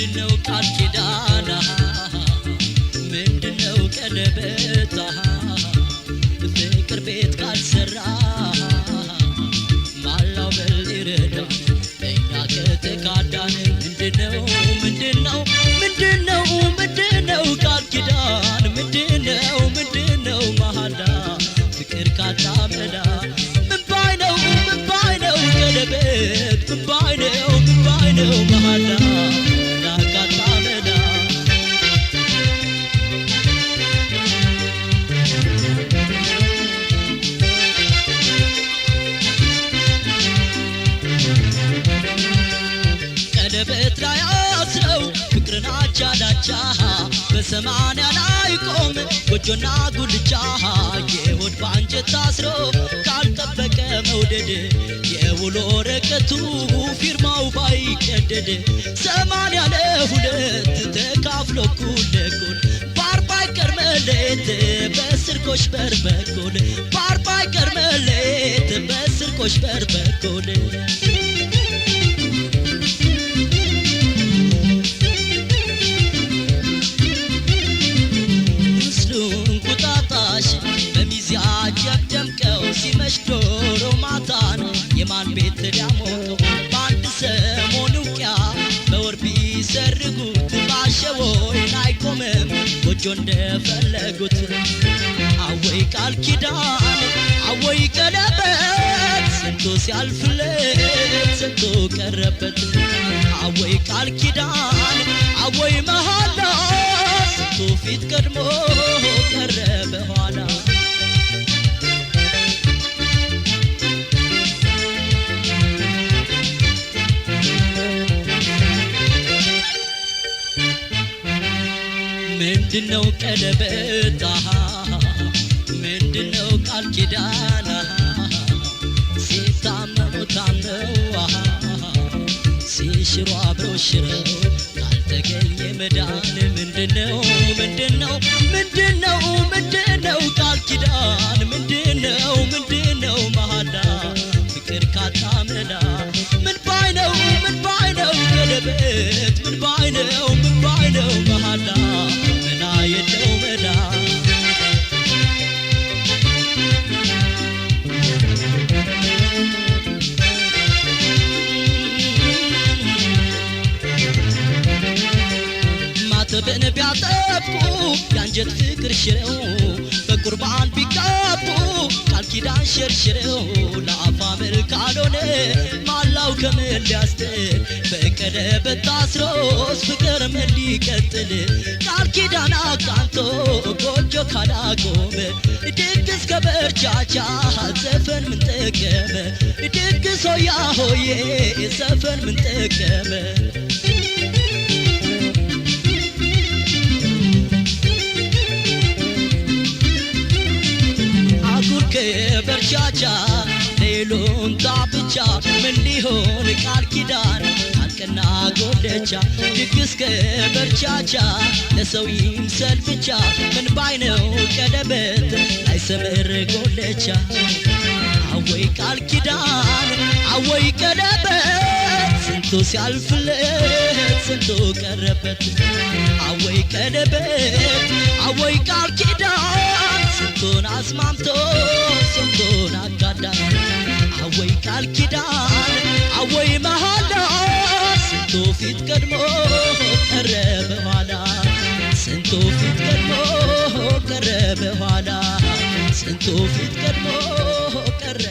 ምንድነው ቃል ኪዳን ምንድነው ቀለበት ፍቅር ቤት ካልሰራ ማላው በል ይረዳን እኛ ከተካዳን ምንድነው ቃል ኪዳን ምንድነው መሃላ ፍቅር ካጣመዳ ምን ባይነው ቀለበት ምን ባይነው መሃላ ቀለበት ላይ አስረው ፍቅርን አቻላቻ በሰማንያ ላይ ቆም ጎጆና ጉልቻ የሆድ ባንጀት ታስሮ ካልጠበቀ መውደድ የውሎ ወረቀቱ ፊርማው ባይቀደድ 82 ተካፍሎ እኩል ለእኩል በአርባ አይቀር መለየት በስርቆሽ በር በኩል በአርባ አይቀር መለየት በስርቆሽ በር በኩል ሲመሽ ዶሮ ማታን የማን ቤት ዳሞቶ በአንድ ሰሞን ውቂያ በወር ቢሰርጉት ባሸወይን አይቆምም ጎጆ እንደፈለጉት አወይ ቃል ኪዳን አወይ ቀለበት ስንቱ ሲያልፍለት ስንቱ ቀረበት አወይ ቃል ኪዳን አወይ መሃላ ስንቱ ፊት ቀድሞ ቀረ በኋላ ምንድነው ቀለበት ምንድነው ቃል ኪዳን ሲታመኑ ታምነው ሲሽሩ አብረው ሽረው ካልተገኘ መዳን ምንድነው ቃል ኪዳን ምንድነው መሃላ ፍቅር ካጣመዳ ምን ባይነው ቀለበት ምን ባይነው መሃላ የለው መዳ ማተብን ቢያጠብቁ ያንጀት ፍቅር ሽረው በቁርባን ቢጋቡ ቃል ኪዳን ሸርሽረው ለአፋ መልካልሆነ ማላው ከምን ሊያስጥል በቀለበት ታስሮስ ፍቅር ምን ሊቀጥል ቃል ኪዳን አቃንቶ ጎጆ ካላቆመ ድግስ ከበርቻቻ ዘፈን ምን ጠቀመ ድግስ ሆያ ሆዬ ዘፈን ምን ጠቀመ በርቻቻ ሌሎን ታብቻ ምን ሊሆን ቃል ኪዳን ካልቀና ጎደቻ ድግስ ከበርቻቻ ለሰው ይምሰል ብቻ ምን ባይነው ቀለበት አይሰምር ጎደቻ አወይ ቃል ኪዳን አወይ ቀለበት ስንቱ ሲያልፍለት ስንቱ ቀረበት አወይ ቀለበት አወይ ቃል ኪዳን ስንቱን አስማምቶ ስንቱን አጋዳ አወይ ቃል ኪዳን አወይ መሃላ ስንቱ ፊት ቀድሞ ቀረ በኋላ ስንቱ ፊት ቀድሞ ቀረ በኋላ ስንቱ ፊት ቀድሞ ቀረ